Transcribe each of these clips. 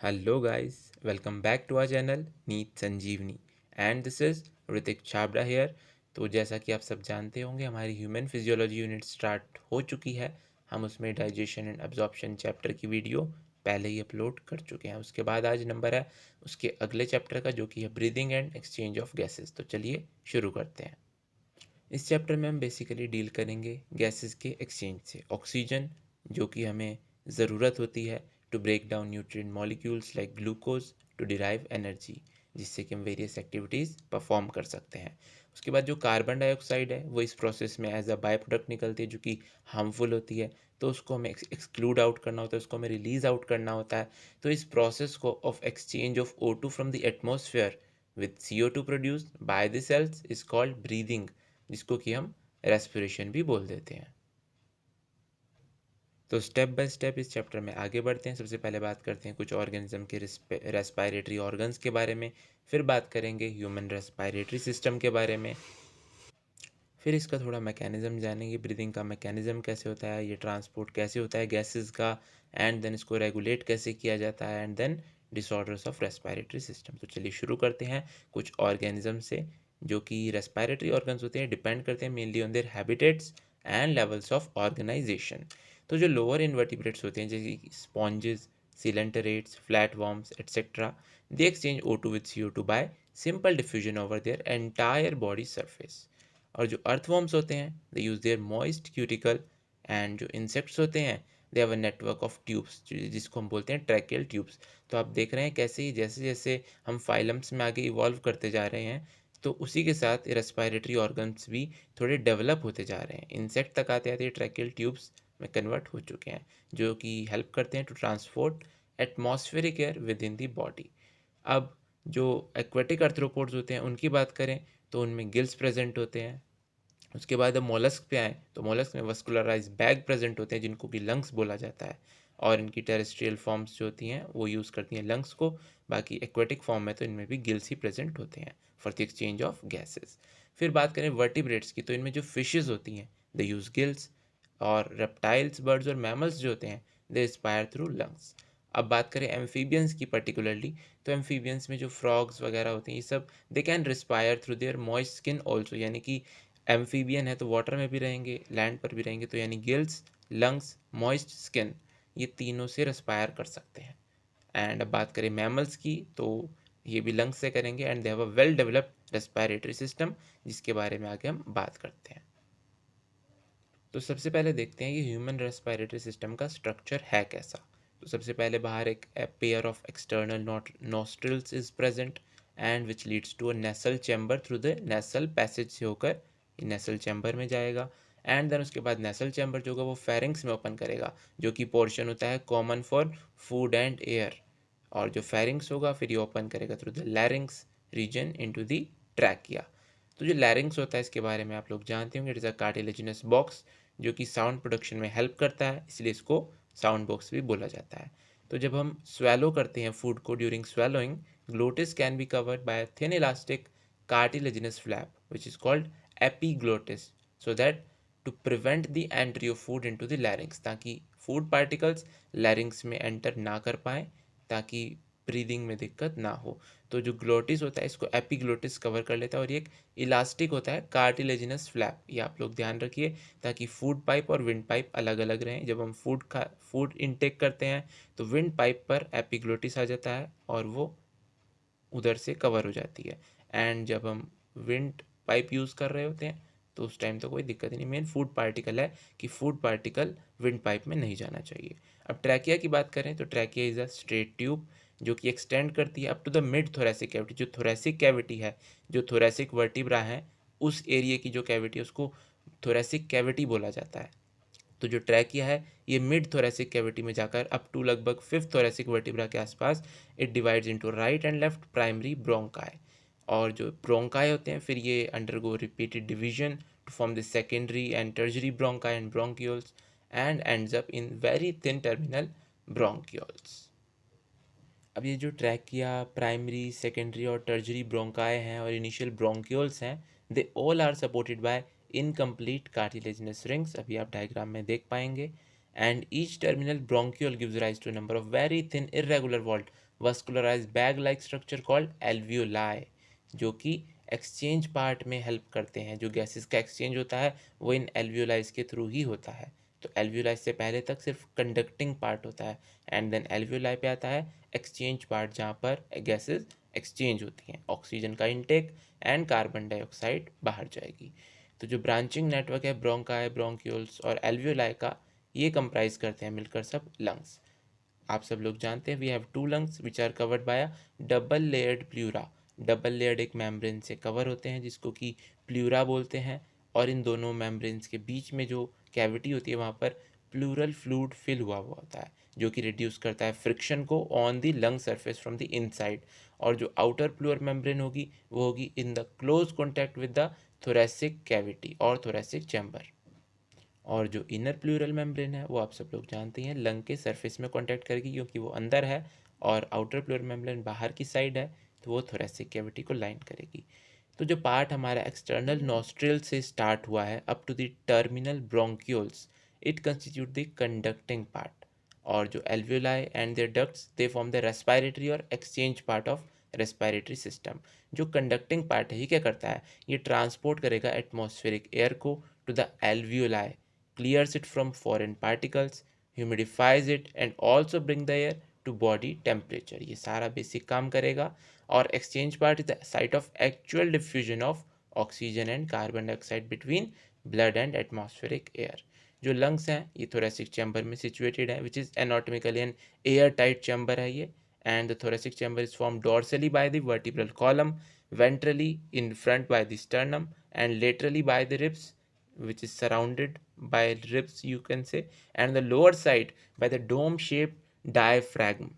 Hello guys, welcome back to our channel NEET Sanjeevani and this is Ritik Chhabra here. तो जैसा कि आप सब जानते होंगे हमारी ह्यूमन फिजियोलॉजी यूनिट स्टार्ट हो चुकी है। हम उसमें डाइजेशन एंड एब्जॉर्प्शन चैप्टर की वीडियो पहले ही अपलोड कर चुके हैं। उसके बाद आज नंबर है उसके अगले चैप्टर का जो कि है breathing and exchange of gases. तो चलिए शुरू करते हैं। इस चैप्टर में हम बेसिकली डील करेंगे गैसेस के एक्सचेंज से। ऑक्सीजन जो कि हमें ज़रूरत होती है to break down nutrient molecules like glucose to derive energy, जिससे कि हम वेरियस एक्टिविटीज़ परफॉर्म कर सकते हैं। उसके बाद जो कार्बन डाइऑक्साइड है वो इस प्रोसेस में एज अ बाय प्रोडक्ट निकलती है जो कि हार्मफुल होती है, तो उसको हमें एक्सक्लूड आउट करना होता है, उसको हमें रिलीज आउट करना होता है। तो इस प्रोसेस को of exchange of O2 from the atmosphere with CO2 produced by the cells is called breathing, जिसको कि हम रेस्पिरेशन भी बोल देते हैं। तो स्टेप बाय स्टेप इस चैप्टर में आगे बढ़ते हैं। सबसे पहले बात करते हैं कुछ ऑर्गेनिज्म के रेस्पिरेटरी ऑर्गन्स के बारे में, फिर बात करेंगे ह्यूमन रेस्पिरेटरी सिस्टम के बारे में, फिर इसका थोड़ा मैकेनिज्म जानेंगे, ब्रीदिंग का मैकेनिज्म कैसे होता है, ये ट्रांसपोर्ट कैसे होता है गैसेस का, एंड देन इसको रेगुलेट कैसे किया जाता है, and then disorders of respiratory system. तो चलिए शुरू करते हैं कुछ ऑर्गेनिज्म से जो कि रेस्पिरेटरी ऑर्गन्स होते हैं, डिपेंड करते हैं mainly on their habitats and levels of organisation. तो जो लोअर इन्वर्टिब्रेट्स होते हैं जैसे कि sponges, coelenterates, flatworms etcetera, they exchange O2 with CO2 by simple diffusion over their entire body surface। और जो अर्थवॉर्म्स होते हैं they use their moist cuticle, and जो इंसेक्ट्स होते हैं they have a network of tubes जिसको हम बोलते हैं ट्रैकियल ट्यूब्स। तो आप देख रहे हैं कैसे ही जैसे जैसे हम फाइलम्स में आगे इवॉल्व करते जा रहे हैं, तो उसी के साथ रेस्पिरेटरी ऑर्गन्स भी थोड़े डेवलप होते जा रहे हैं। इंसेक्ट तक आते आते ट्रैकियल ट्यूब्स में कन्वर्ट हो चुके हैं जो कि हेल्प करते हैं to transport atmospheric air within the body. अब जो एक्वेटिक आर्थ्रोपोड्स होते हैं उनकी बात करें तो उनमें गिल्स प्रेजेंट होते हैं। उसके बाद अब मोलस्क पे आए तो मोलस्क में वस्कुलराइज बैग प्रेजेंट होते हैं जिनको कि लंग्स बोला जाता है, और इनकी टेरेस्ट्रियल फॉर्म्स जो होती हैं वो यूज़ करती हैं लंग्स को। बाकी एक्वेटिक फॉर्म में तो इनमें भी गिल्स ही प्रेजेंट होते हैं for the exchange of gases. फिर बात करें वर्टिब्रेट्स की तो इनमें जो फिशेज होती हैं दे यूज़ गिल्स, और रेप्टाइल्स, बर्ड्स और मैमल्स जो होते हैं दे इंस्पायर थ्रू लंग्स। अब बात करें एम्फीबियंस की पर्टिकुलरली, तो एम्फीबियंस में जो फ्रॉग्स वगैरह होते हैं ये सब they can respire through their moist skin also, यानी कि एम्फीबियन है तो वाटर में भी रहेंगे लैंड पर भी रहेंगे, तो यानी गिल्स, लंग्स, मॉइस्ट स्किन, ये तीनों से रेस्पायर कर सकते हैं। एंड अब बात करें मैमल्स की तो ये भी लंग्स से करेंगे, and they have a well developed respiratory system जिसके बारे में आगे हम बात करते हैं। तो सबसे पहले देखते हैं कि ह्यूमन रेस्पिरेटरी सिस्टम का स्ट्रक्चर है कैसा। तो सबसे पहले बाहर एक pair of external nostrils is present and which leads to a nasal chamber through the nasal passage से होकर ये नेसल चैम्बर में जाएगा। एंड देन उसके बाद नेसल चैम्बर जो होगा वो फेरिंग्स में ओपन करेगा जो कि पोर्शन होता है common for food and air. और जो फेरिंग्स होगा फिर ये ओपन करेगा through the larynx region into the trachea. तो जो लैरिंग्स होता है इसके बारे में आप लोग जानते होंगे, it is a cartilaginous box जो कि साउंड प्रोडक्शन में हेल्प करता है, इसलिए इसको साउंड बॉक्स भी बोला जाता है। तो जब हम स्वेलो करते हैं फूड को, during swallowing glottis can be covered by thin elastic cartilaginous flap which is called epiglottis, so that to prevent the entry of food into the larynx, ताकि फूड पार्टिकल्स लैरिंग्स में एंटर ना कर पाए, ताकि breathing में दिक्कत ना हो। तो जो ग्लोटिस होता है इसको एपीग्लोटिस कवर कर लेता है, और ये एक इलास्टिक होता है कार्टिलेजिनस फ्लैप, ये आप लोग ध्यान रखिए, ताकि फूड पाइप और विंड पाइप अलग अलग रहें। जब हम फूड इनटेक करते हैं तो विंड पाइप पर एपीग्लोटिस आ जाता है और वो उधर से कवर हो जाती है, एंड जब हम विंड पाइप यूज़ कर रहे होते हैं तो उस टाइम तो कोई दिक्कत ही नहीं। मेन फूड पार्टिकल है कि फूड पार्टिकल विंड पाइप में नहीं जाना चाहिए। अब ट्रैकिया की बात करें तो trachea is a straight tube जो कि एक्सटेंड करती है up to the mid thoracic cavity. जो थोरेसिक कैविटी है, जो थोरेसिक वर्टिब्रा है, उस एरिया की जो कैविटी है उसको थोरेसिक कैविटी बोला जाता है। तो जो ट्रैकिया है ये मिड थोरेसिक कैविटी में जाकर अप टू लगभग फिफ्थ थोरेसिक वर्टिब्रा के आसपास it divides into right and left primary bronchi. और जो ब्रोंकाई होते हैं फिर ये undergo repeated division to form the secondary and tertiary bronchi and bronchioles and ends up in very thin terminal bronchioles. अब ये जो ट्रैकिया, प्राइमरी, सेकेंडरी और टर्जरी ब्रोंकाई हैं और इनिशियल ब्रोंक्यूल्स हैं, they all are supported by incomplete cartilaginous rings, अभी आप diagram में देख पाएंगे। And each terminal bronchiole gives rise to number of very thin irregular walled vascularised bag like structure called alveoli, जो कि एक्सचेंज पार्ट में help करते हैं। जो गैसेस का एक्सचेंज होता है वो इन एल्वियोलाइज के थ्रू ही होता है। तो एल्वियोलाई से पहले तक सिर्फ कंडक्टिंग पार्ट होता है, एंड देन एल्वियोलाई पे आता है एक्सचेंज पार्ट, जहाँ पर गैसेस एक्सचेंज होती हैं, ऑक्सीजन का इनटेक एंड कार्बन डाइऑक्साइड बाहर जाएगी। तो जो ब्रांचिंग नेटवर्क है ब्रोंकाई, ब्रोंक्यूल्स और एल्वियोलाई का, ये कंप्राइज करते हैं मिलकर सब लंग्स। आप सब लोग जानते हैं we have two lungs which are covered by a double layered pleura. Double layered एक मेम्ब्रेन से कवर होते हैं जिसको कि प्लूरा बोलते हैं, और इन दोनों मेम्ब्रेन्स के बीच में जो कैविटी होती है वहाँ पर प्लूरल फ्लूइड फिल हुआ होता है, जो कि रिड्यूस करता है फ्रिक्शन को on the lung surface from the inside. और जो आउटर प्लूर मेम्ब्रेन होगी वो होगी in the close contact with the thoracic cavity और थोरेसिक चैम्बर। और जो इनर प्लूरल मेम्ब्रेन है वो आप सब लोग जानते हैं लंग के सरफेस में कांटेक्ट करेगी क्योंकि वो अंदर है, और आउटर प्लूरल मेम्ब्रेन बाहर की साइड है, तो वो थोरेसिक कैविटी को लाइन करेगी। तो जो पार्ट हमारा एक्सटर्नल नॉस्ट्रिल से स्टार्ट हुआ है up to the terminal bronchioles, it constitute the conducting part. और जो alveoli and their ducts they form the respiratory और exchange part of respiratory system. जो कंडक्टिंग पार्ट है ये क्या करता है, ये ट्रांसपोर्ट करेगा एटमॉस्फेरिक एयर को to the alveoli, clears it from foreign particles, humidifies it and also bring the air to body temperature। ये सारा बेसिक काम करेगा। और exchange part is the site of actual diffusion of oxygen and carbon dioxide between blood and atmospheric air. जो lungs हैं ये thoracic chamber में situated है, which is anatomically an air tight chamber है ये। And the thoracic chamber is formed dorsally by the vertebral column, ventrally in front by the sternum, and laterally by the ribs, which is surrounded by ribs you can say, and the lower side by the dome shaped diaphragm।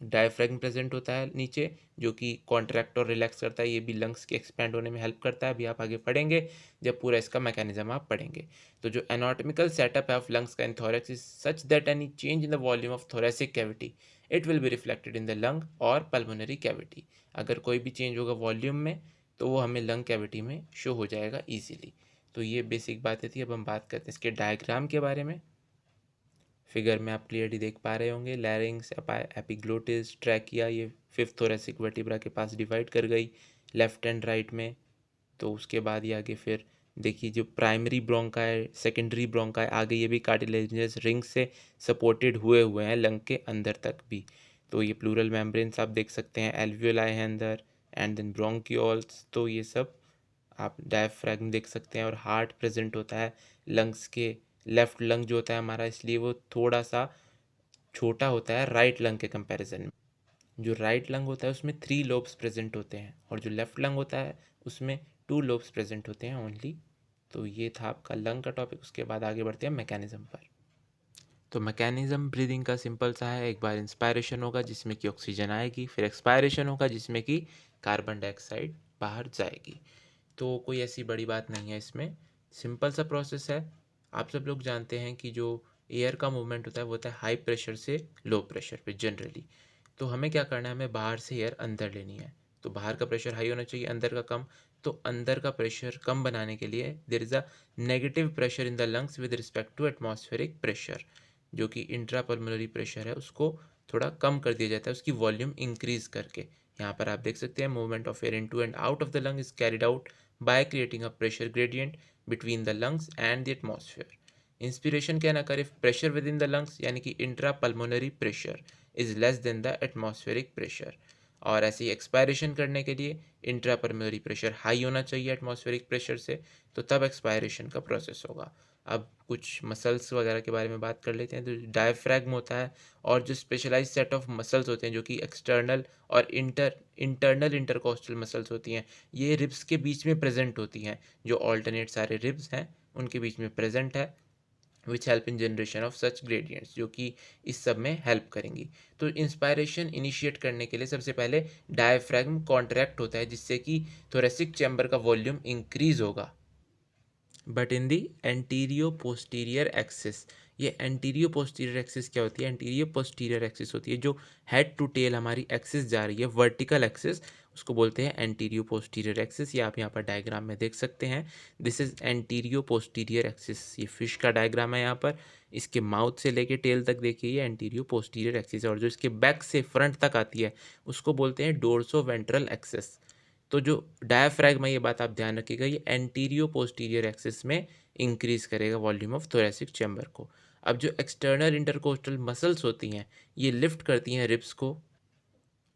Diaphragm present होता है नीचे, जो कि contract और relax करता है, ये भी लंग्स के एक्सपैंड होने में हेल्प करता है। अभी आप आगे पढ़ेंगे जब पूरा इसका मैकेनिज्म आप पढ़ेंगे। तो जो एनाटॉमिकल सेटअप है ऑफ लंग्स का in thorax is such that any change in the volume of thoracic cavity it will be reflected in the lung और पल्मोनरी कैविटी। अगर कोई भी चेंज होगा वॉल्यूम में तो वो हमें लंग कैविटी में शो हो जाएगा ईजिली। तो ये बेसिक बातें थी। अब हम बात करते हैं इसके डायग्राम के बारे में। फिगर में आप क्लियरली देख पा रहे होंगे, लैरिंग्स, एपिग्लोटिस, ट्रैकिया, ये फिफ्थ थोरेसिक वर्टिब्रा के पास डिवाइड कर गई लेफ्ट एंड राइट में। तो उसके बाद ये आगे फिर देखिए जो प्राइमरी ब्रोंका है, सेकेंडरी ब्रोंका है, आगे ये भी कार्टिलेजिनस रिंग से सपोर्टेड हुए हुए हैं लंग के अंदर तक भी। तो ये प्लूरल मेम्ब्रेन्स आप देख सकते हैं, एल्वियोलाई है अंदर, एंड देन ब्रोंक्यूल्स। तो ये सब आप डायफ्रैगम देख सकते हैं, और हार्ट प्रेजेंट होता है लंग्स के। लेफ्ट लंग जो होता है हमारा, इसलिए वो थोड़ा सा छोटा होता है राइट लंग के कंपैरिजन में। जो राइट लंग होता है उसमें 3 लोब्स प्रेजेंट होते हैं, और जो लेफ्ट लंग होता है उसमें 2 लोब्स प्रेजेंट होते हैं ओनली। तो ये था आपका लंग का टॉपिक। उसके बाद आगे बढ़ते हैं मैकेनिज्म पर। तो मैकेनिज्म ब्रीदिंग का सिंपल सा है, एक बार इंस्पायरेशन होगा जिसमें कि ऑक्सीजन आएगी, फिर एक्सपायरेशन होगा जिसमें कि कार्बन डाइऑक्साइड बाहर जाएगी। तो कोई ऐसी बड़ी बात नहीं है इसमें, सिंपल सा प्रोसेस है। आप सब लोग जानते हैं कि जो एयर का मूवमेंट होता है वो होता है हाई प्रेशर से लो प्रेशर पे जनरली। तो हमें क्या करना है, हमें बाहर से एयर अंदर लेनी है। तो बाहर का प्रेशर हाई होना चाहिए, अंदर का कम। तो अंदर का प्रेशर कम बनाने के लिए there is a negative pressure in the lungs with respect to atmospheric pressure. जो कि इंट्रा पल्मोनरी प्रेशर है उसको थोड़ा कम कर दिया जाता है उसकी वॉल्यूम इंक्रीज करके। यहाँ पर आप देख सकते हैं movement of air into and out of the lung is carried out by creating a pressure gradient between the lungs and the atmosphere। Inspiration क्या ना करे, pressure with in the lungs यानी कि intra pulmonary pressure is less than the atmospheric pressure. और ऐसे ही expiration करने के लिए इंट्रा पल्मोनरी प्रेशर हाई होना चाहिए एटमॉस्फेरिक प्रेशर से, तो तब एक्सपायरेशन का प्रोसेस होगा। अब कुछ मसल्स वगैरह के बारे में बात कर लेते हैं। तो डायफ्रैगम होता है, और जो स्पेशलाइज सेट ऑफ मसल्स होते हैं जो कि एक्सटर्नल और इंटरनल इंटरकोस्टल मसल्स होती हैं, ये रिब्स के बीच में प्रेजेंट होती हैं। जो ऑल्टरनेट सारे रिब्स हैं उनके बीच में प्रेजेंट है, which help in generation of such gradients, जो कि इस सब में हेल्प करेंगी। तो इंस्पायरेशन इनिशिएट करने के लिए सबसे पहले डायफ्रैगम कॉन्ट्रैक्ट होता है जिससे कि थोरेसिक चैम्बर का वॉल्यूम इंक्रीज होगा, but in the antero posterior axis, ये एंटीरियो पोस्टीरियर एक्सिस क्या होती है? एंटीरियो पोस्टीरियर एक्सिस होती है जो हेड टू टेल हमारी एक्सिस जा रही है, वर्टिकल एक्सिस, उसको बोलते हैं एंटीरियो पोस्टीरियर एक्सिस। ये आप यहाँ पर डायग्राम में देख सकते हैं। This is antero posterior axis. ये फिश का डायग्राम है यहाँ पर। इसके माउथ से लेके टेल तक देखिए ये एंटीरियो पोस्टीरियर एक्सिस है, और जो इसके बैक से फ्रंट तक आती है उसको बोलते हैं डोर्सो वेंट्रल एक्सिस। तो जो डायाफ्रैगम है, ये बात आप ध्यान रखिएगा, ये एंटीरियो पोस्टीरियर एक्सिस में इंक्रीज करेगा वॉल्यूम ऑफ थोरेसिक चैम्बर को। अब जो एक्सटर्नल इंटरकोस्टल मसल्स होती हैं ये लिफ्ट करती हैं रिब्स को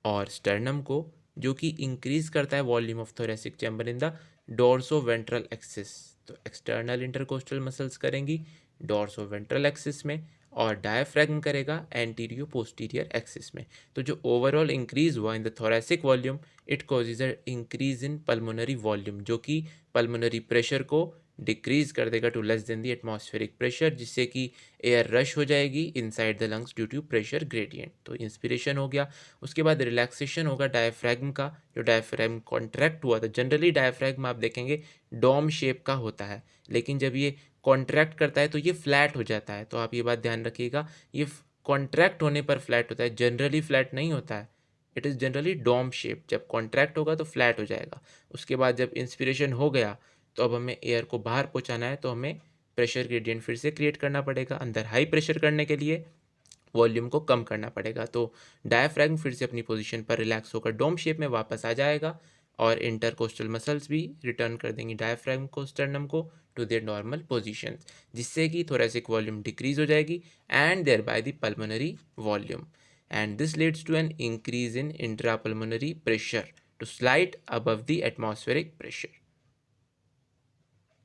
और स्टर्नम को, जो कि इंक्रीज करता है volume of thoracic chamber in the dorso ventral axis. तो एक्सटर्नल इंटरकोस्टल मसल्स करेंगी डोर्सो वेंट्रल एक्सिस में, और डायफ्रैगम करेगा एंटीरियो पोस्टीरियर एक्सिस में। तो जो ओवरऑल इंक्रीज हुआ in the thoracic volume, it causes a increase in pulmonary volume, जो कि पल्मोनरी प्रेशर को डिक्रीज कर देगा to less than the atmospheric pressure, जिससे कि एयर रश हो जाएगी inside the lungs due to pressure gradient. तो इंस्पिरेशन हो गया, उसके बाद रिलैक्सेशन होगा डायफ्रैगम का। जो डायफ्रैगम कॉन्ट्रैक्ट हुआ था, जनरली डायफ्रैगम आप देखेंगे डोम शेप का होता है, लेकिन जब ये कॉन्ट्रैक्ट करता है तो ये फ्लैट हो जाता है। तो आप ये बात ध्यान रखिएगा, ये कॉन्ट्रैक्ट होने पर फ्लैट होता है, जनरली फ्लैट नहीं होता है। It is generally dome shape. जब कॉन्ट्रैक्ट होगा तो फ्लैट हो जाएगा। उसके बाद जब इंस्पिरेशन हो गया तो अब हमें एयर को बाहर पहुंचाना है, तो हमें प्रेशर ग्रेडियंट फिर से क्रिएट करना पड़ेगा। अंदर हाई प्रेशर करने के लिए वॉल्यूम को कम करना पड़ेगा। तो डायफ्रैगम फिर से अपनी पोजीशन पर रिलैक्स होकर डोम शेप में वापस आ जाएगा, और इंटरकोस्टल मसल्स भी रिटर्न कर देंगी डायफ्रैगम को, स्टर्नम को टू देयर नॉर्मल पोजीशन, जिससे कि थोरेसिक वॉल्यूम डिक्रीज हो जाएगी and thereby the pulmonary volume, and this leads to an increase in intrapulmonary pressure to slide above the atmospheric pressure,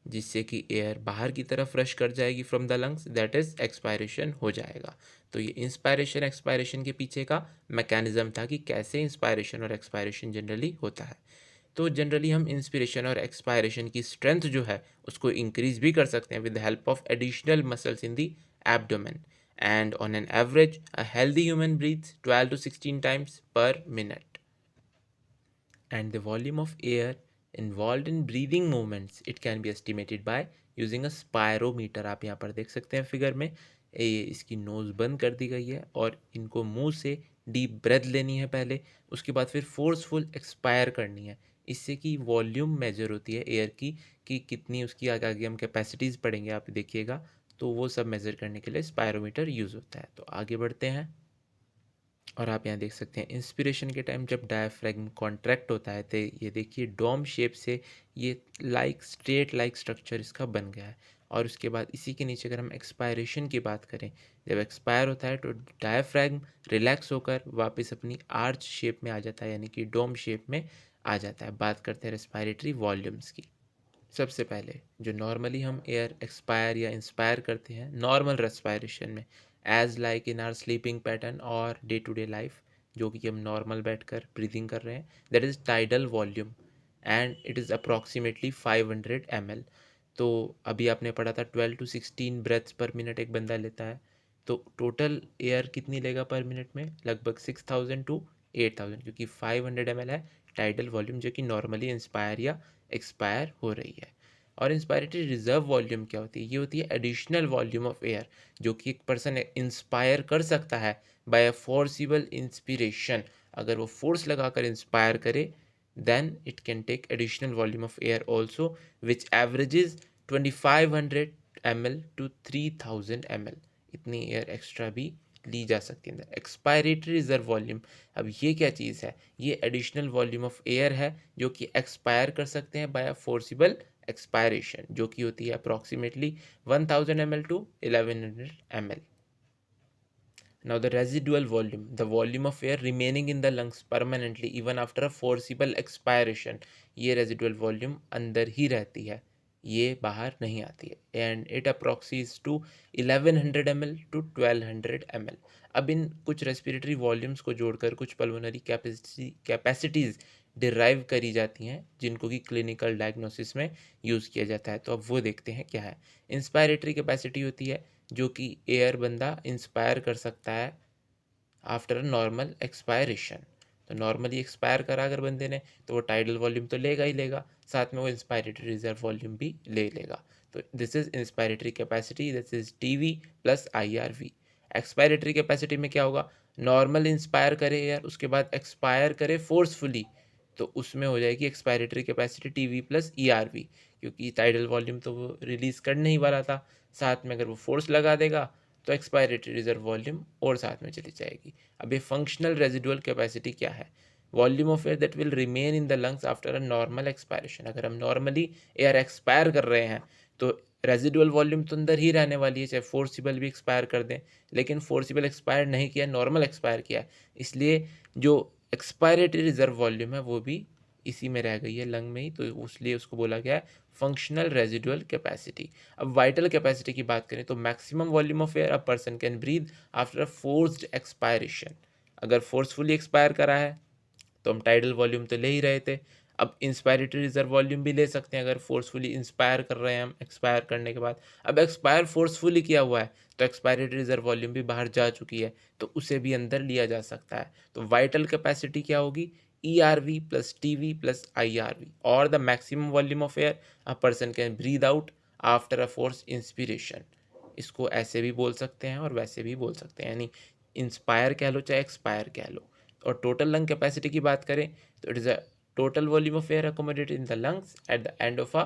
जिससे कि एयर बाहर की तरफ रश कर जाएगी from the lungs, that is expiration हो जाएगा। तो ये इंस्पायरेशन एक्सपायरेशन के पीछे का मैकेनिज्म था कि कैसे इंस्पायरेशन और एक्सपायरेशन जनरली होता है। तो जनरली हम इंस्पिरेशन और एक्सपायरेशन की स्ट्रेंथ जो है उसको इंक्रीज भी कर सकते हैं with the help of additional muscles in the abdomen, and on an average a healthy human breathes 12 to 16 times per minute, and the volume of air involved in breathing movements it can be estimated by using a spirometer। आप यहाँ पर देख सकते हैं figure में, ये इसकी nose बंद कर दी गई है और इनको मुंह से डीप ब्रेथ लेनी है पहले, उसके बाद फिर फोर्सफुल एक्सपायर करनी है। इससे कि वॉल्यूम मेजर होती है एयर की, कि कितनी उसकी आगे आगे हम कैपेसिटीज़ पढ़ेंगे आप देखिएगा, तो वो सब मेज़र करने के लिए स्पायरोमीटर यूज़ होता है। तो आगे बढ़ते हैं, और आप यहाँ देख सकते हैं इंस्पिरेशन के टाइम जब डायफ्रैगम कॉन्ट्रैक्ट होता है तो ये देखिए डोम शेप से ये लाइक स्ट्रेट लाइक स्ट्रक्चर इसका बन गया है। और उसके बाद इसी के नीचे अगर हम एक्सपायरेशन की बात करें, जब एक्सपायर होता है तो डायफ्रैगम रिलैक्स होकर वापस अपनी आर्च शेप में आ जाता है, यानी कि डोम शेप में आ जाता है। बात करते हैं रेस्पायरेटरी वॉल्यूम्स की। सबसे पहले जो नॉर्मली हम एयर एक्सपायर या इंस्पायर करते हैं नॉर्मल रेस्पायरेशन में, as like in our sleeping pattern और डे टू डे लाइफ, जो कि हम नॉर्मल बैठकर ब्रीदिंग कर रहे हैं, that is tidal volume and it is approximately 500 ml। तो अभी आपने पढ़ा था 12 to 16 ब्रेथ्स पर मिनट एक बंदा लेता है, तो टोटल एयर कितनी लेगा पर मिनट में? लगभग 6000 to 8000, क्योंकि 500 ml है टाइडल वॉल्यूम जो कि नॉर्मली इंस्पायर या एक्सपायर हो रही है। और इंस्पायरेटरी रिजर्व वॉल्यूम क्या होती है? ये होती है एडिशनल वॉल्यूम ऑफ एयर जो कि एक पर्सन इंस्पायर कर सकता है बाय अ फोर्सिबल इंस्पिरेशन। अगर वो फोर्स लगाकर इंस्पायर करे then it can take additional volume of air also, which averages 2500 ml to 3000 ml। इतनी एयर एक्स्ट्रा भी ली जा सकती है। एक्सपायरेटरी रिजर्व वॉल्यूम, अब ये क्या चीज़ है? ये एडिशनल वॉल्यूम ऑफ एयर है जो कि एक्सपायर कर सकते हैं बाय फोर्सिबल एक्सपायरेशन, जो कि होती है approximately 1000 ml to 1100 ml। Now the residual volume, the volume of air remaining in the lungs permanently even after a forcible expiration, ये residual volume अंदर ही रहती है, ये बाहर नहीं आती है, and it approximates to 1100 ml to 1200 ml। अब इन कुछ रेस्पिरेटरी वॉल्यूम्स को जोड़कर कुछ पल्मोनरी कैपेसिटीज़ डिराइव करी जाती हैं, जिनको कि क्लिनिकल डायग्नोसिस में यूज़ किया जाता है। तो अब वो देखते हैं क्या है। इंस्पायरेटरी कैपेसिटी होती है जो कि एयर बंदा इंस्पायर कर सकता है आफ्टर अ नॉर्मल एक्सपायरेशन। तो नॉर्मली एक्सपायर करा अगर बंदे ने, तो वो टाइडल वॉल्यूम तो लेगा ही लेगा, साथ में वो इंस्पायरेटरी रिजर्व वॉल्यूम भी ले लेगा। तो this is inspiratory capacity, this is TV plus IRV. Expiratory capacity में क्या होगा, नॉर्मल इंस्पायर करे एयर, उसके बाद एक्सपायर करे फोर्सफुली, तो उसमें हो जाएगी expiratory capacity TV plus ERV, क्योंकि टाइडल वॉल्यूम तो वो रिलीज करने ही वाला था, साथ में अगर वो फोर्स लगा देगा तो एक्सपायरेटरी रिजर्व वॉल्यूम और साथ में चली जाएगी। अब ये फंक्शनल रेजिडुअल कैपेसिटी क्या है, volume of air that will remain in the lungs after a normal expiration. अगर हम नॉर्मली एयर एक्सपायर कर रहे हैं तो रेजिडुअल वॉल्यूम तो अंदर ही रहने वाली है, चाहे फोर्सिबल भी एक्सपायर कर दें, लेकिन फोर्सिबल एक्सपायर नहीं किया, नॉर्मल एक्सपायर किया, इसलिए जो एक्सपायरेटरी रिजर्व वॉल्यूम है वो भी इसी में रह गई है लंग में ही, तो इसलिए उसको बोला गया है फंक्शनल रेजिडुअल कैपेसिटी। अब वाइटल कैपेसिटी की बात करें तो maximum volume of air a person can breathe after a forced expiration. अगर फोर्सफुली एक्सपायर करा है तो हम टाइडल वॉल्यूम तो ले ही रहे थे, अब इंस्पायरेटरी रिजर्व वॉल्यूम भी ले सकते हैं अगर फोर्सफुली इंस्पायर कर रहे हैं हम एक्सपायर करने के बाद। अब एक्सपायर फोर्सफुली किया हुआ है तो एक्सपायरेटरी रिजर्व वॉल्यूम भी बाहर जा चुकी है, तो उसे भी अंदर लिया जा सकता है। तो वाइटल कैपेसिटी क्या होगी, ERV plus TV plus IRV, और the maximum volume of air a person can breathe out after a force inspiration. इसको ऐसे भी बोल सकते हैं और वैसे भी बोल सकते हैं, यानी इंस्पायर कह लो चाहे एक्सपायर कह लो। और टोटल लंग कैपेसिटी की बात करें तो it is a total volume of air accommodated in the lungs at the end of a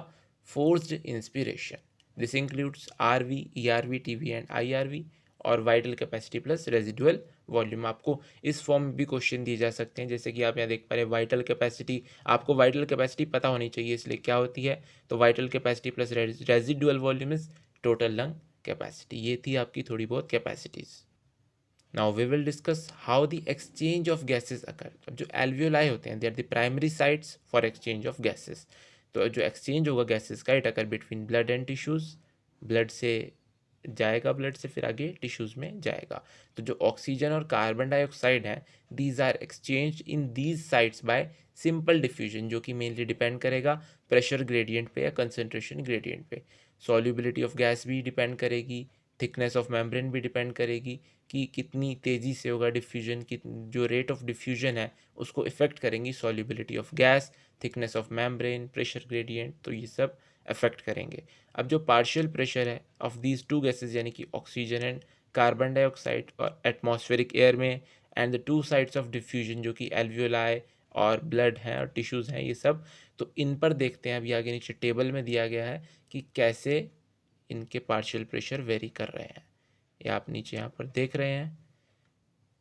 forced inspiration. This includes RV, ERV, TV and IRV, और vital capacity plus residual volume. आपको इस form में भी question दिए जा सकते हैं, जैसे कि आप यहाँ देख पा रहे हैं वाइटल कैपेसिटी, आपको वाइटल कैपेसिटी पता होनी चाहिए, इसलिए क्या होती है, तो vital capacity plus residual volume is total lung capacity. ये थी आपकी थोड़ी बहुत capacities. Now we will discuss how the exchange of gases occur. अब जो एल्वियोलाई होते हैं they are the primary sites for exchange of gases. तो जो एक्सचेंज होगा गैसेस का, it occur between blood and tissues, blood से जाएगा, ब्लड से फिर आगे टिश्यूज़ में जाएगा। तो जो ऑक्सीजन और कार्बन डाइऑक्साइड है, these are exchange in these sites by simple diffusion, जो कि मेनली डिपेंड करेगा प्रेशर ग्रेडियंट पे या कंसनट्रेशन ग्रेडियंट पे। सॉल्युबिलिटी ऑफ गैस भी डिपेंड करेगी, थिकनेस ऑफ मेम्ब्रेन भी डिपेंड करेगी कि कितनी तेज़ी से होगा डिफ्यूजन, कि जो रेट ऑफ डिफ्यूजन है उसको इफ़ेक्ट करेंगी solubility of gas, thickness of membrane, pressure gradient, तो ये सब अफेक्ट करेंगे। अब जो पार्शियल प्रेशर है ऑफ दीज टू गैसेज, यानी कि ऑक्सीजन एंड कार्बन डाइऑक्साइड और एटमॉस्फेरिक एयर में, and the two sides of diffusion जो कि एल्वियोलाई और ब्लड हैं और टिश्यूज़ हैं ये सब, तो इन पर देखते हैं अभी आगे नीचे टेबल में दिया गया है कि कैसे इनके पार्शियल प्रेशर वेरी कर रहे हैं। ये आप नीचे यहाँ पर देख रहे हैं।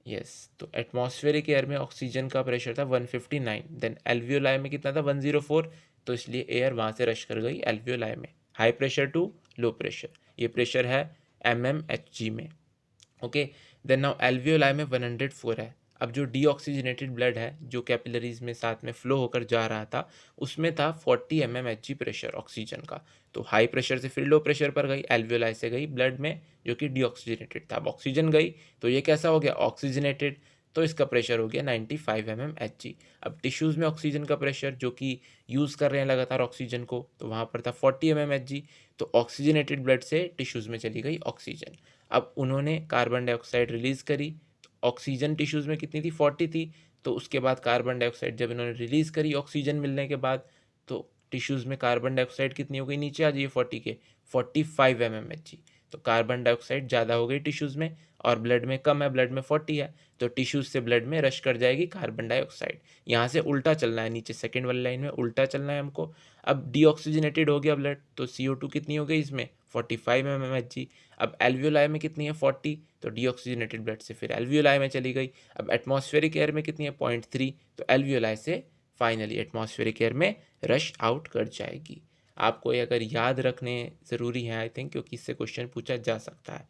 यस, तो एटमॉस्फेरिक एयर में ऑक्सीजन का प्रेशर था 159, देन एल्वियोलाई में कितना था 104, तो इसलिए एयर वहाँ से रश कर गई एल्वियोलाई में। High pressure to low pressure, ये प्रेशर है mmHg में। ओके, देन नाउ एल्वियोलाई में 104 है। अब जो डीऑक्सीजनेटेड ब्लड है जो कैपिलरीज में साथ में फ्लो होकर जा रहा था, उसमें था 40 mmHg प्रेशर ऑक्सीजन का। तो हाई प्रेशर से फिर लो प्रेशर पर गई, एल्वियोलाई से गई ब्लड में जो कि डीऑक्सीजनेटेड था। अब ऑक्सीजन गई तो ये कैसा हो गया, ऑक्सीजनेटेड, तो इसका प्रेशर हो गया 95 mmHg। अब टिश्यूज़ में ऑक्सीजन का प्रेशर जो कि यूज़ कर रहे हैं लगातार ऑक्सीजन को, तो वहाँ पर था 40 mmHg, तो ऑक्सीजनेटेड ब्लड से टिश्यूज़ में चली गई ऑक्सीजन। अब उन्होंने कार्बन डाइऑक्साइड रिलीज़ करी, तो ऑक्सीजन टिश्यूज़ में कितनी थी 40 थी, तो उसके बाद कार्बन डाइऑक्साइड जब इन्होंने रिलीज़ करी ऑक्सीजन मिलने के बाद, तो टिश्यूज़ में कार्बन डाइऑक्साइड कितनी हो गई, नीचे आ जाइए 40 के 45 mmHg। तो कार्बन डाइऑक्साइड ज़्यादा हो गई टिश्यूज़ में और ब्लड में कम है, ब्लड में 40 है, तो टिश्यूज़ से ब्लड में रश कर जाएगी कार्बन डाइऑक्साइड। यहाँ से उल्टा चलना है, नीचे सेकेंड वाली लाइन में उल्टा चलना है हमको। अब डीऑक्सीजनेटेड हो गया ब्लड, तो CO2 कितनी हो गई इसमें 45 mmHg। अब एल्वियोलाई में कितनी है 40, तो डीऑक्सीजनेटेड ब्लड से फिर एल्वियोलाई में चली गई। अब एटमॉस्फेरिक एयर में कितनी है 0.3, तो एल्वियोलाई से फाइनली एटमॉस्फेरिक एयर में रश आउट कर जाएगी। आपको ये अगर याद रखने ज़रूरी है आई थिंक, क्योंकि इससे क्वेश्चन पूछा जा सकता है।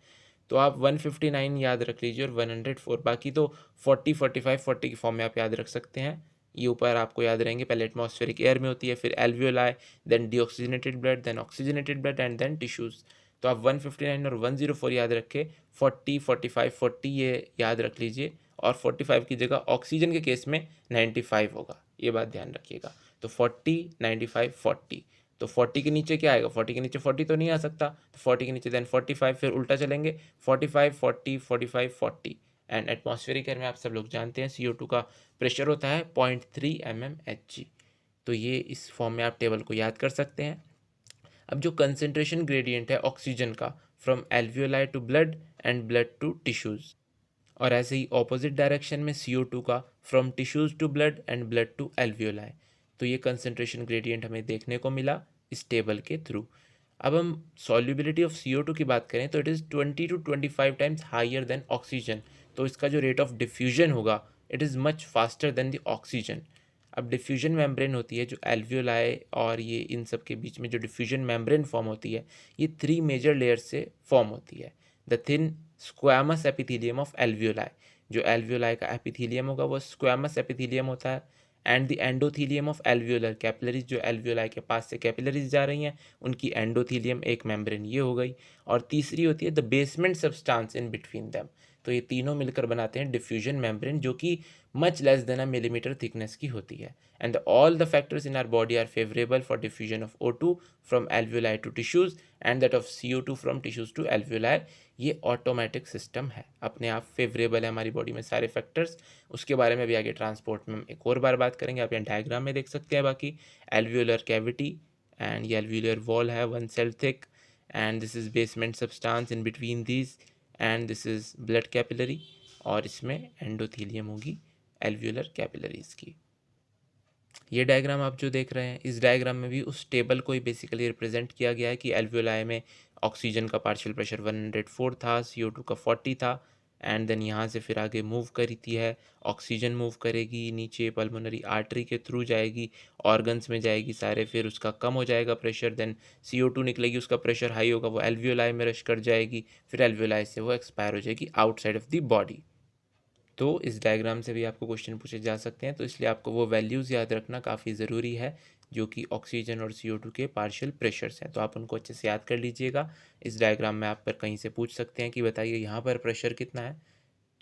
तो आप 159 याद रख लीजिए और 104, बाकी तो 40, 45, 40 की फॉर्म में आप याद रख सकते हैं। ये ऊपर आपको याद रहेंगे, पहले एटमॉस्फेरिक एयर में होती है, फिर alveoli, then deoxygenated blood, then oxygenated blood and then tissues. तो आप 159 और 104 याद रखें, 40, 45, 40 ये याद रख लीजिए, और 45 की जगह ऑक्सीजन के केस में 95 होगा, ये बात ध्यान रखिएगा। तो 40, 95, 40, तो 40 के नीचे क्या आएगा, 40 के नीचे 40 तो नहीं आ सकता, तो 40 के नीचे देन 45, फिर उल्टा चलेंगे 45, 40, 45, 40। एंड एटमॉस्फेरिक एयर में आप सब लोग जानते हैं CO2 का प्रेशर होता है 0.3 mmHg। तो ये इस फॉर्म में आप टेबल को याद कर सकते हैं। अब जो कंसेंट्रेशन ग्रेडियंट है ऑक्सीजन का from alveoli to blood and blood to tissues, और ऐसे ही ऑपोजिट डायरेक्शन में CO2 का from tissues to blood and blood to alveoli. तो ये कंसेंट्रेशन ग्रेडियंट हमें देखने को मिला इस टेबल के थ्रू। अब हम सॉल्युबिलिटी ऑफ CO2 की बात करें तो it is 20 to 25 times higher than oxygen. तो इसका जो रेट ऑफ डिफ्यूजन होगा it is much faster than the oxygen. अब डिफ्यूजन मेम्ब्रेन होती है जो एल्वियोलाई और ये इन सब के बीच में जो डिफ्यूजन मेम्ब्रेन फॉर्म होती है ये 3 मेजर लेयर्स से फॉर्म होती है। The thin squamous epithelium of alveoli, जो एल्वियोलाई का एपिथेलियम होगा वो स्क्वामस एपिथेलियम होता है। And the endothelium of alveolar capillaries, जो एल्वियोलाई के पास से कैपिलरीज जा रही हैं उनकी एंडोथीलियम एक मेम्ब्रेन ये हो गई। और तीसरी होती है the basement substance in between them. तो ये तीनों मिलकर बनाते हैं डिफ्यूजन मेम्ब्रेन जो कि much less than a millimetre thickness की होती है। And all the factors in our body are favourable for diffusion of O2 from alveoli to tissues and that of CO2 from tissues to alveoli. ये automatic system है, अपने आप favourable है हमारी body में सारे फैक्टर्स। उसके बारे में भी आगे ट्रांसपोर्ट में हम एक और बार बात करेंगे, आप यहाँ डायग्राम में देख सकते हैं। बाकी एल्वियोलर कैविटी एंड ये एल्वियोलर वॉल है 1 cell thick and this is basement substance in between these and this is blood capillary, और इसमें एंडोथीलियम होगी एल्वियोलर कैपिलरीज की। ये डायग्राम आप जो देख रहे हैं इस डायग्राम में भी उस टेबल को ही बेसिकली रिप्रेजेंट किया गया है कि एल्वियोलाई में ऑक्सीजन का पार्शियल प्रेशर 104 था, CO2 का 40 था। एंड देन यहाँ से फिर आगे मूव करी थी है, ऑक्सीजन मूव करेगी नीचे पल्मोनरी आर्टरी के थ्रू जाएगी, ऑर्गन्स में जाएगी सारे, फिर उसका कम हो जाएगा प्रेशर, देन CO2 निकलेगी, उसका प्रेशर हाई होगा, वो एल्वियोलाई में रश कर जाएगी, फिर एल्वियोलाई से वो एक्सपायर हो जाएगी आउटसाइड ऑफ द बॉडी। तो इस डायग्राम से भी आपको क्वेश्चन पूछे जा सकते हैं, तो इसलिए आपको वो वैल्यूज़ याद रखना काफ़ी ज़रूरी है जो कि ऑक्सीजन और CO2 के पार्शियल प्रेशर्स हैं। तो आप उनको अच्छे से याद कर लीजिएगा। इस डायग्राम में आप पर कहीं से पूछ सकते हैं कि बताइए यहाँ पर प्रेशर कितना है,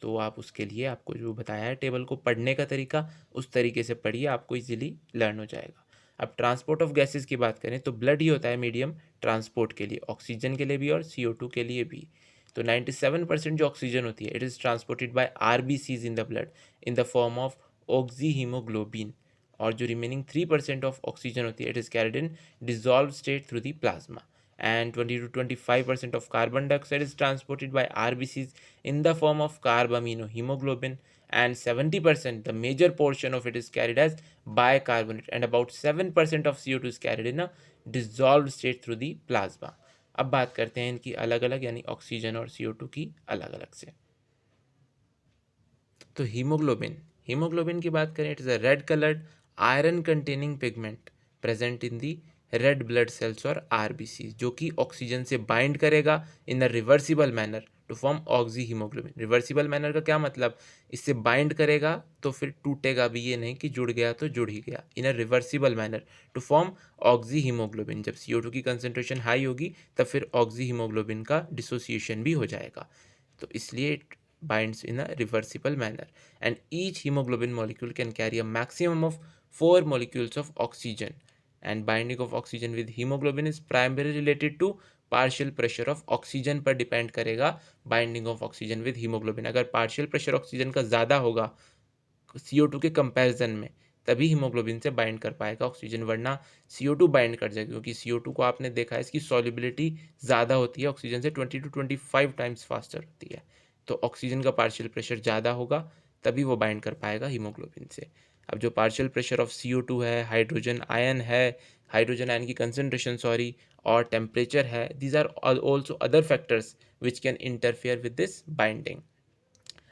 तो आप उसके लिए आपको जो बताया है टेबल को पढ़ने का तरीका उस तरीके से पढ़िए, आपको इजीली लर्न हो जाएगा। अब ट्रांसपोर्ट ऑफ गैसेस की बात करें तो ब्लड ही होता है मीडियम ट्रांसपोर्ट के लिए, ऑक्सीजन के लिए भी और CO2 के लिए भी। तो 97% जो ऑक्सीजन होती है it is transported by RBCs in the blood in the form of oxy haemoglobin, और जो रिमेनिंग 3% ऑफ ऑक्सीजन होती है it is carried in dissolve state through the plasma. And 20 to 25% of carbon dioxide is transported by RBCs in the form of carbaminohemoglobin, and 70%, the major portion of it, is carried as bicarbonate, and about 7% of CO2 is carried in a dissolved state through the plasma. अब बात करते हैं इनकी अलग अलग यानी oxygen और CO2 की अलग अलग से। तो हीमोग्लोबिन की बात करें it is a red coloured iron containing pigment present in the red blood cells और RBC, जो कि ऑक्सीजन से बाइंड करेगा in a reversible manner to form oxy haemoglobin. Reversible manner का क्या मतलब, इससे बाइंड करेगा तो फिर टूटेगा भी, ये नहीं कि जुड़ गया तो जुड़ ही गया, in a reversible manner to form oxy haemoglobin. जब CO2 की कंसेंट्रेशन हाई होगी तब फिर ऑक्सी हीमोग्लोबिन का डिसोसिएशन भी हो जाएगा, तो इसलिए binds in a reversible manner, and each hemoglobin molecule can carry a maximum of 4 molecules of oxygen, and binding of oxygen with hemoglobin is primarily related to partial pressure of oxygen पर depend करेगा binding of oxygen with haemoglobin. अगर partial pressure oxygen का ज़्यादा होगा CO2 के comparison में तभी haemoglobin से बाइंड कर पाएगा ऑक्सीजन, वरना CO2 बाइंड कर जाएगा, क्योंकि CO2 को आपने देखा है इसकी सॉल्युबिलिटी ज़्यादा होती है ऑक्सीजन से 20 to 25 टाइम्स फास्टर होती है। तो ऑक्सीजन का पार्शियल प्रेशर ज़्यादा होगा तभी वो बाइंड कर पाएगा हीमोग्लोबिन से। अब जो पार्शियल प्रेशर ऑफ CO2 है, हाइड्रोजन आयन है, हाइड्रोजन आयन की कंसनट्रेशन और टेम्परेचर है, these are also other factors which can interfere with this binding.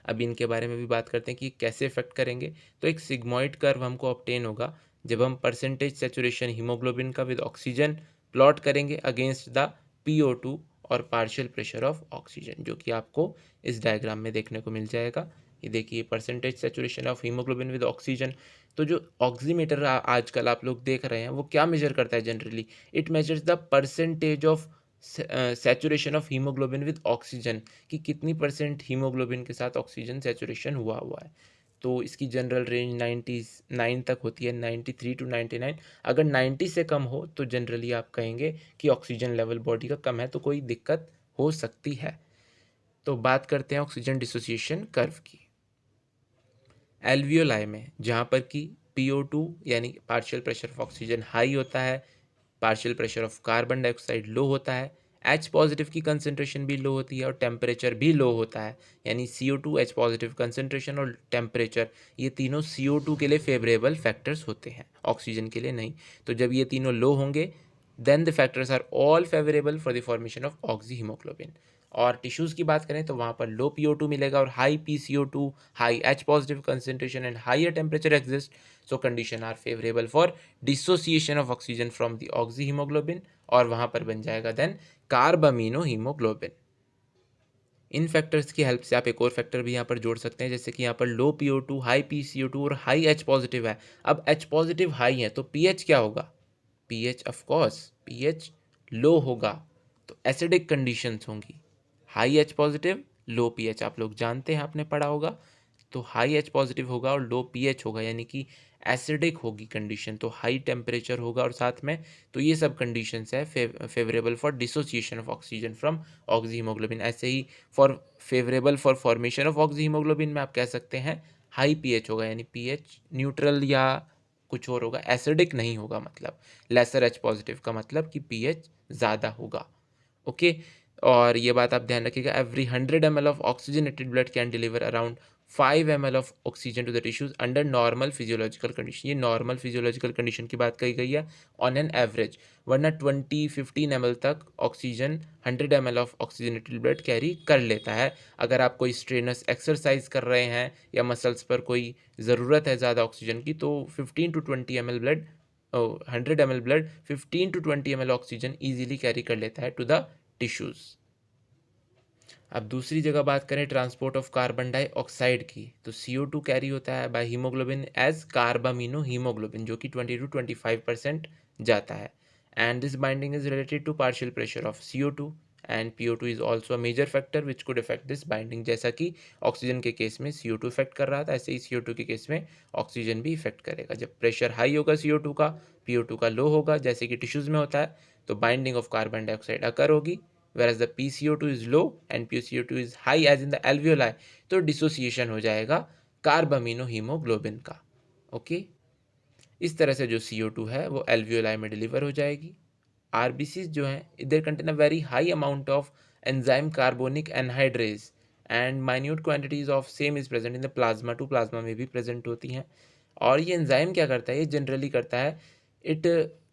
अभी इनके बारे में भी बात करते हैं कि कैसे इफेक्ट करेंगे। तो एक सिग्मोइड कर्व हमको ऑब्टेन होगा जब हम परसेंटेज सेचुरेशन हीमोग्लोबिन का विद ऑक्सीजन प्लॉट करेंगे अगेंस्ट द PO2 और पार्शियल प्रेशर ऑफ ऑक्सीजन, जो कि आपको इस डायग्राम में देखने को मिल जाएगा। ये देखिए percentage saturation of haemoglobin with oxygen. तो जो ऑक्सीमीटर आजकल आप लोग देख रहे हैं वो क्या मेजर करता है generally, it measures the percentage of saturation of haemoglobin with oxygen, कि कितनी परसेंट हीमोग्लोबिन के साथ ऑक्सीजन सैचुरेशन हुआ है। तो इसकी जनरल रेंज 99 तक होती है, 93 to 99। अगर 90 से कम हो तो जनरली आप कहेंगे कि ऑक्सीजन लेवल बॉडी का कम है, तो कोई दिक्कत हो सकती है। तो बात करते हैं ऑक्सीजन डिसोसिएशन कर्व की। एल्वियोलाई में जहाँ पर कि PO2 यानी partial pressure of oxygen high होता है, partial pressure of carbon dioxide low होता है, H पॉजिटिव की कंसनट्रेशन भी लो होती है और टेम्परेचर भी लो होता है, यानी CO2 H पॉजिटिव कंसनट्रेशन और टेम्परेचर ये तीनों CO2 के लिए फेवरेबल फैक्टर्स होते हैं, ऑक्सीजन के लिए नहीं। तो जब ये तीनों लो होंगे then the factors are all favourable for the formation of oxy haemoglobin. और टिश्यूज़ की बात करें तो वहाँ पर लो PO2 मिलेगा और high PCO2, high H positive concentration and higher temperature exist, so condition are favourable for dissociation of oxygen from the oxy haemoglobin, और वहाँ पर बन जाएगा देन कार्बामिनो हीमोग्लोबिन। इन फैक्टर्स की हेल्प से आप एक और फैक्टर भी यहाँ पर जोड़ सकते हैं, जैसे कि यहाँ पर लो PO2, हाई PCO2 और हाई H पॉजिटिव है। अब H पॉजिटिव हाई है तो pH क्या होगा? pH ऑफ कोर्स pH लो होगा, तो एसिडिक कंडीशंस होंगी। हाई H पॉजिटिव, लो pH, आप लोग जानते हैं, आपने पढ़ा होगा। तो हाई H पॉजिटिव होगा और लो pH होगा, यानी कि एसिडिक होगी कंडीशन, तो हाई टेम्परेचर होगा और साथ में, तो ये सब कंडीशंस है favourable for dissociation of oxygen from oxy haemoglobin. ऐसे ही for favourable for formation of oxy haemoglobin में आप कह सकते हैं हाई pH होगा, यानी pH न्यूट्रल या कुछ और होगा, एसिडिक नहीं होगा, मतलब लेसर H पॉजिटिव का मतलब कि pH ज़्यादा होगा। ओके, और ये बात आप ध्यान रखिएगा, every 100 ml of oxygenated blood can deliver around 5 ml of oxygen to the tissues under normal physiological condition. ये नॉर्मल फिजियोलॉजिकल कंडीशन की बात कही गई है ऑन एन एवरेज, वरना 20-15 ml तक oxygen 100 ml of oxygenated blood carry कर लेता है। अगर आप कोई स्ट्रेनस एक्सरसाइज कर रहे हैं या मसल्स पर कोई ज़रूरत है ज़्यादा ऑक्सीजन की, तो 15-20 ml blood 100 ml blood 15-20 ml oxygen easily carry कर लेता है टू द टिश्यूज़। अब दूसरी जगह बात करें ट्रांसपोर्ट ऑफ कार्बन डाइऑक्साइड की, तो CO2 कैरी होता है by haemoglobin as carbamino haemoglobin, जो कि 20-25% जाता है। And this binding is related to partial pressure of CO2 and PO2 is also a major factor which could effect this binding. जैसा कि ऑक्सीजन के केस में CO2 इफेक्ट कर रहा था, ऐसे ही CO2 के केस में ऑक्सीजन भी इफेक्ट करेगा। जब प्रेशर हाई होगा CO2 का, PO2 का लो होगा, जैसे कि टिश्यूज़ में होता है, तो बाइंडिंग ऑफ कार्बन डाइऑक्साइड अकर होगी, whereas the PCO2 is low and PCO2 is high as in the alveoli, तो डिसोसिएशन हो जाएगा कार्बामिनो हीमोग्लोबिन का। ओके, इस तरह से जो CO2 है वो एल्वियोलाई में डिलीवर हो जाएगी। RBCs जो हैं there contain a very high amount of enzyme carbonic anhydrase and minute quantities of same is present in the plasma, too plasma में भी प्रेजेंट होती हैं। और ये एंजाइम क्या करता है, ये जनरली करता है, it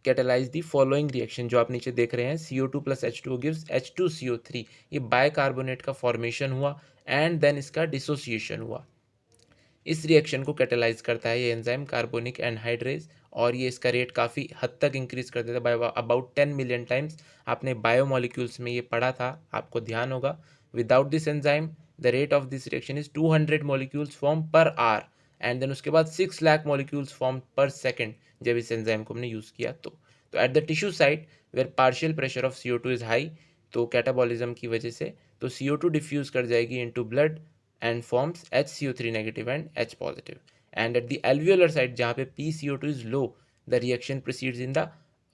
catalyse the following reaction जो आप नीचे देख रहे हैं, CO2 plus H2 gives H2CO3, ये बायकार्बोनेट का फॉर्मेशन हुआ एंड देन इसका डिसोसिएशन हुआ। इस रिएक्शन को कैटेलाइज करता है ये एंजाइम कार्बोनिक एनहाइड्रेज, और ये इसका रेट काफ़ी हद तक इंक्रीज कर देता है बाय अबाउट 10 मिलियन टाइम्स। आपने बायोमोलिक्यूल्स में ये पढ़ा था, आपको ध्यान होगा। Without this enzyme the rate of this reaction is 200 molecules form per hour, and then उसके बाद 6 lakh molecules form per second जब इस एंजाइम को हमने यूज़ किया। तो at the tissue site where partial pressure of CO2 is high, तो catabolism की वजह से तो CO2 डिफ्यूज कर जाएगी into blood and forms HCO3 negative and H positive. And at the alveolar site जहाँ पे PCO2 is low, the reaction proceeds in the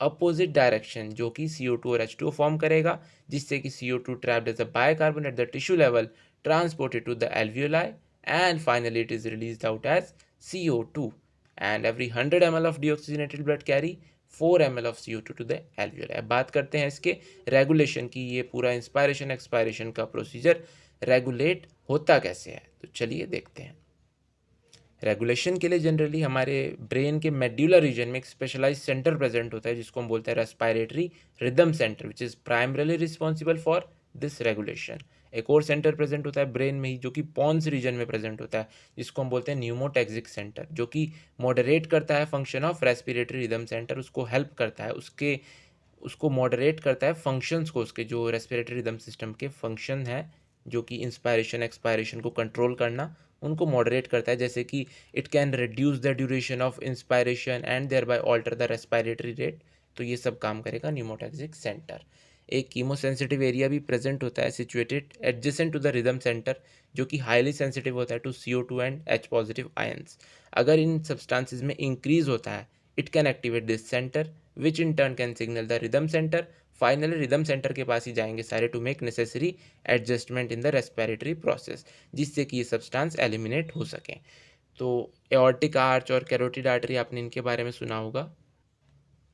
opposite direction, जो कि CO2 और H2O फॉर्म करेगा, जिससे कि CO2 trapped as a bicarbon at the tissue level transported to the alveoli and finally it is released out as CO2, and every 100 ml of deoxygenated blood carry 4 ml of CO2 to the alveoli। अब बात करते हैं इसके regulation की, ये पूरा inspiration expiration का procedure regulate होता कैसे है, तो चलिए देखते हैं। रेगुलेशन के लिए जनरली हमारे ब्रेन के मेड्यूलर रीजन में एक स्पेशलाइज सेंटर प्रेजेंट होता है जिसको हम बोलते हैं respiratory rhythm centre, which is primarily responsible for this regulation. एक और सेंटर प्रेजेंट होता है ब्रेन में ही जो कि पॉन्स रीजन में प्रेजेंट होता है, जिसको हम बोलते हैं न्यूमोटैक्सिक सेंटर, जो कि मॉडरेट करता है function of respiratory rhythm centre, उसको हेल्प करता है, उसको मॉडरेट करता है फंक्शंस को, उसके जो रेस्पिरेटरी रिदम सिस्टम के फंक्शन हैं जो कि इंस्पायरेशन एक्सपायरेशन को कंट्रोल करना, उनको मॉडरेट करता है। जैसे कि it can reduce the duration of inspiration and thereby alter the respiratory rate, तो ये सब काम करेगा न्यूमोटैक्सिक सेंटर। एक कीमोसेंसिटिव एरिया भी प्रेजेंट होता है situated adjacent to the rhythm centre, जो कि हाईली सेंसिटिव होता है to CO2 and H positive ions. अगर इन सब्सटेंसेस में इंक्रीज होता है, it can activate this centre which in turn can signal the rhythm centre. Finally rhythm centre के पास ही जाएंगे सारे to make necessary adjustment in the respiratory process, जिससे कि ये सब्सटेंस एलिमिनेट हो सकें। तो एओर्टिक आर्च और कैरोटिड आर्टरी आपने इनके बारे में सुना होगा।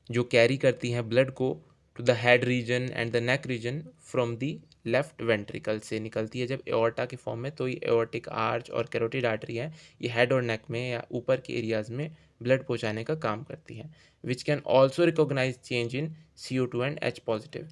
जो कैरी करती हैं ब्लड को to the head region and the neck region from the left ventricle से निकलती है जब एओर्टा के फॉर्म में, तो ये एओर्टिक आर्च और कैरोटिड आर्टरी है, ये हेड और नेक में या ऊपर के एरियाज में ब्लड पहुंचाने का काम करती है, which can also recognise change in CO2 and H positive.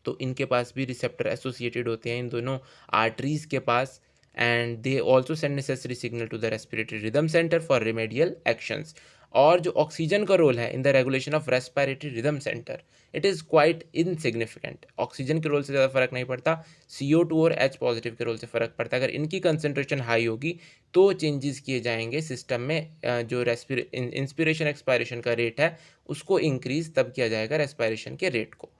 तो इनके पास भी रिसेप्टर एसोसिएटेड होते हैं इन दोनों आर्टरीज के पास, and they also send necessary signal to the respiratory rhythm centre for remedial actions. और जो ऑक्सीजन का रोल है in the regulation of respiratory rhythm centre, it is quite insignificant. Oxygen के रोल से ज़्यादा फर्क नहीं पड़ता, CO2 और H पॉजिटिव के रोल से फ़र्क पड़ता है। अगर इनकी कंसनट्रेशन हाई होगी तो चेंजेस किए जाएंगे सिस्टम में, जो इंस्पिरेशन एक्सपायरेशन का रेट है उसको इंक्रीज तब किया जाएगा रेस्पिरेशन के रेट को।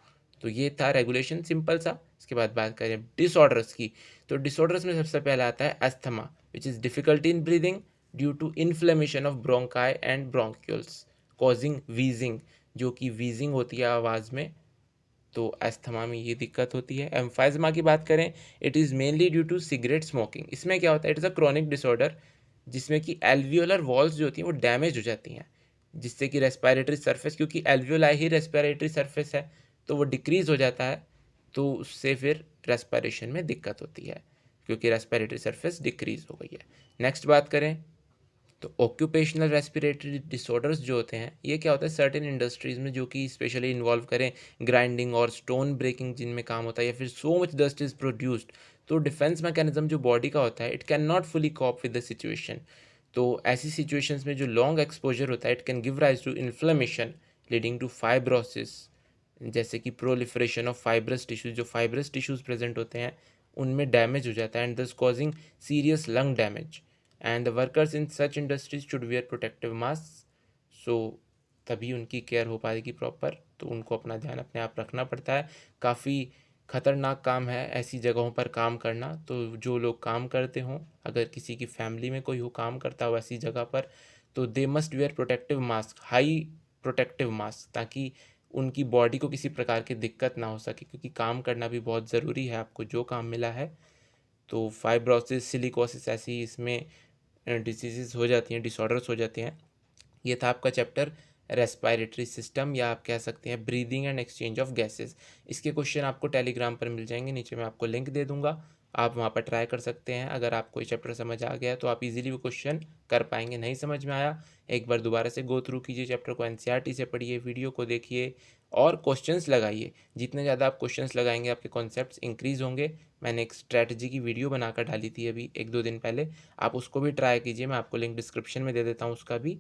तो ये था रेगुलेशन सिंपल सा। इसके बाद बात करें डिसऑर्डर्स की, तो डिसऑर्डर्स में सबसे पहला आता है asthma, which is difficulty in breathing due to inflammation of bronchi and bronchioles causing wheezing, जो कि वीजिंग होती है आवाज़ में, तो अस्थमा में ये दिक्कत होती है। एम्फाइजमा की बात करें, it is mainly due to cigarette smoking. इसमें क्या होता है, it is a chronic disorder जिसमें कि एल्वियोलर वॉल्स जो होती हैं वो डैमेज हो जाती हैं, जिससे कि रेस्पिरेटरी सरफेस, क्योंकि एल्वियोलाई ही रेस्पिरेटरी सरफेस है, तो वो डिक्रीज़ हो जाता है, तो उससे फिर रेस्पिरेशन में दिक्कत होती है क्योंकि रेस्पिरेटरी सरफेस डिक्रीज़ हो गई है। नेक्स्ट बात करें तो ऑक्यूपेशनल रेस्पिरेटरी डिसऑर्डर्स जो होते हैं, ये क्या होता है सर्टेन इंडस्ट्रीज़ में जो कि स्पेशली इन्वॉल्व करें ग्राइंडिंग और स्टोन ब्रेकिंग जिनमें काम होता है, या फिर so much dust is produced, तो डिफेंस मैकेनिज्म जो बॉडी का होता है it can not fully cope with the situation. तो ऐसी सिचुएशंस में जो लॉन्ग एक्सपोजर होता है it can give rise to inflammation leading to fibrosis, जैसे कि प्रोलिफरेशन ऑफ फाइब्रस टिश्यूज, जो फाइब्रस टिश्यूज प्रेजेंट होते हैं उनमें डैमेज हो जाता है, and thus causing serious lung damage, and the workers in such industries should wear protective mask. So तभी उनकी केयर हो पाएगी प्रॉपर, तो उनको अपना ध्यान अपने आप रखना पड़ता है। काफ़ी खतरनाक काम है ऐसी जगहों पर काम करना, तो जो लोग काम करते हों, अगर किसी की फैमिली में कोई हो काम करता हो ऐसी जगह पर, तो they must where protective mask, high protective mask, ताकि उनकी बॉडी को किसी प्रकार की दिक्कत ना हो सके, क्योंकि काम करना भी बहुत ज़रूरी है, आपको जो काम मिला है। तो फाइब्रोसिस सिलिकोसिस ऐसी इसमें डिसीज़ हो जाती हैं, डिसऑर्डर्स हो जाते हैं। ये था आपका चैप्टर रेस्पिरेटरी सिस्टम, या आप कह सकते हैं breathing and exchange of gases. इसके क्वेश्चन आपको टेलीग्राम पर मिल जाएंगे, नीचे मैं आपको लिंक दे दूंगा, आप वहाँ पर ट्राई कर सकते हैं। अगर आपको ये चैप्टर समझ आ गया तो आप इजीली वो क्वेश्चन कर पाएंगे। नहीं समझ में आया, एक बार दोबारा से गो थ्रू कीजिए चैप्टर को, NCERT से पढ़िए, वीडियो को देखिए और क्वेश्चंस लगाइए। जितने ज़्यादा आप क्वेश्चंस लगाएंगे आपके कॉन्सेप्ट्स इंक्रीज़ होंगे। मैंने एक स्ट्रैटेजी की वीडियो बनाकर डाली थी अभी 1-2 दिन पहले, आप उसको भी ट्राई कीजिए, मैं आपको लिंक डिस्क्रिप्शन में दे देता हूँ उसका भी।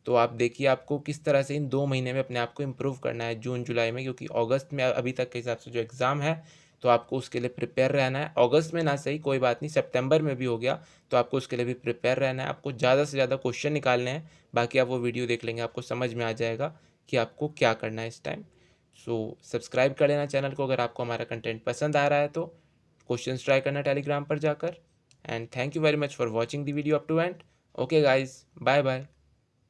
तो आप देखिए आपको किस तरह से इन 2 महीने में अपने आप को इम्प्रूव करना है जून जुलाई में, क्योंकि अगस्त में अभी तक के हिसाब से जो एग्ज़ाम है, तो आपको उसके लिए प्रिपेयर रहना है। अगस्त में ना सही कोई बात नहीं, सितंबर में भी हो गया तो आपको उसके लिए भी प्रिपेयर रहना है। आपको ज़्यादा से ज़्यादा क्वेश्चन निकालने हैं, बाकी आप वो वीडियो देख लेंगे, आपको समझ में आ जाएगा कि आपको क्या करना है इस टाइम। सो सब्सक्राइब कर लेना चैनल को अगर आपको हमारा कंटेंट पसंद आ रहा है तो। क्वेश्चन ट्राई करना टेलीग्राम पर जाकर। And thank you very much for watching the video up to end. Okay guys, bye bye.